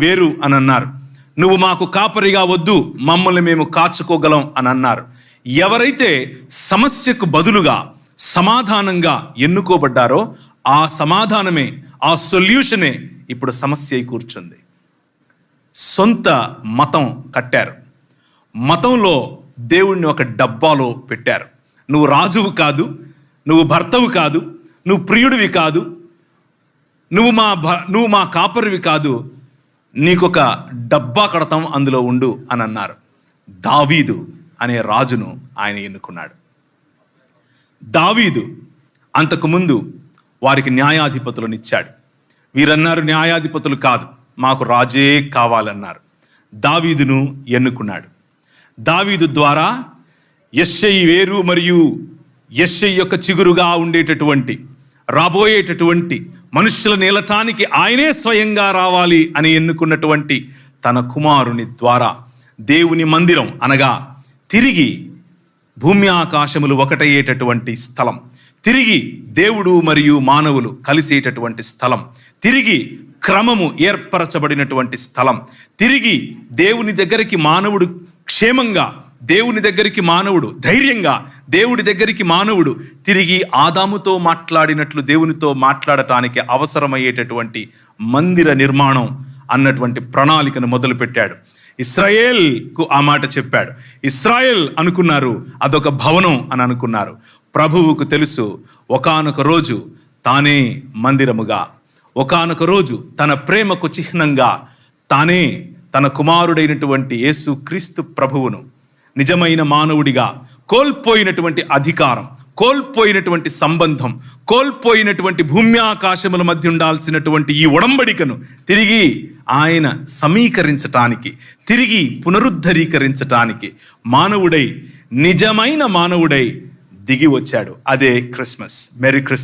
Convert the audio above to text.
వేరు అని అన్నారు. నువ్వు మాకు కాపరిగా వద్దు, మమ్మల్ని మేము కాచుకోగలం అని అన్నారు. ఎవరైతే సమస్యకు బదులుగా సమాధానంగా ఎన్నుకోబడ్డారో ఆ సమాధానమే, ఆ సొల్యూషనే ఇప్పుడు సమస్య అయి కూర్చుంది. సొంత మతం కట్టారు, మతంలో దేవుణ్ణి ఒక డబ్బాలో పెట్టారు. నువ్వు రాజువు కాదు, నువ్వు భర్తవు కాదు, నువ్వు ప్రియుడివి కాదు, నువ్వు మా కాపరివి కాదు, నీకొక డబ్బా కడతాం, అందులో ఉండు అని అన్నారు. దావీదు అనే రాజును ఆయన ఎన్నుకున్నాడు. దావీదు అంతకుముందు వారికి న్యాయాధిపతులను ఇచ్చాడు. వీరన్నారు న్యాయాధిపతులు కాదు, మాకు రాజే కావాలన్నారు. దావీదును ఎన్నుకున్నాడు. దావీదు ద్వారా యెష్షయి వేరు మరియు యెష్షయి యొక్క చిగురుగా ఉండేటటువంటి, రాబోయేటటువంటి మనుషుల నేలటానికి ఆయనే స్వయంగా రావాలి అని ఎన్నుకున్నటువంటి తన కుమారుని ద్వారా దేవుని మందిరం అనగా తిరిగి భూమి ఆకాశములు ఒకటయ్యేటటువంటి స్థలం, తిరిగి దేవుడు మరియు మానవులు కలిసేటటువంటి స్థలం, తిరిగి క్రమము ఏర్పరచబడినటువంటి స్థలం, తిరిగి దేవుని దగ్గరికి మానవుడు క్షేమంగా, దేవుని దగ్గరికి మానవుడు ధైర్యంగా, దేవుడి దగ్గరికి మానవుడు తిరిగి ఆదాముతో మాట్లాడినట్లు దేవునితో మాట్లాడటానికి అవసరమయ్యేటటువంటి మందిర నిర్మాణం అన్నటువంటి ప్రణాళికను మొదలుపెట్టాడు. ఇశ్రాయేల్కు ఆ మాట చెప్పాడు. ఇశ్రాయేల్ అనుకున్నారు అదొక భవనం అని అనుకున్నారు. ప్రభువుకు తెలుసు ఒకానొక రోజు తానే మందిరముగా, ఒకానొక రోజు తన ప్రేమకు చిహ్నంగా తానే తన కుమారుడైనటువంటి యేసు క్రీస్తు ప్రభువును నిజమైన మానవుడిగా, కోల్పోయినటువంటి అధికారం, కోల్పోయినటువంటి సంబంధం, కోల్పోయినటువంటి భూమి ఆకాశముల మధ్య ఉండాల్సినటువంటి ఈ ఒడంబడికను తిరిగి ఆయన సమీకరించటానికి, తిరిగి పునరుద్ధరీకరించటానికి మానవుడై, నిజమైన మానవుడై దిగి వచ్చాడు. అదే క్రిస్మస్. Merry Christmas.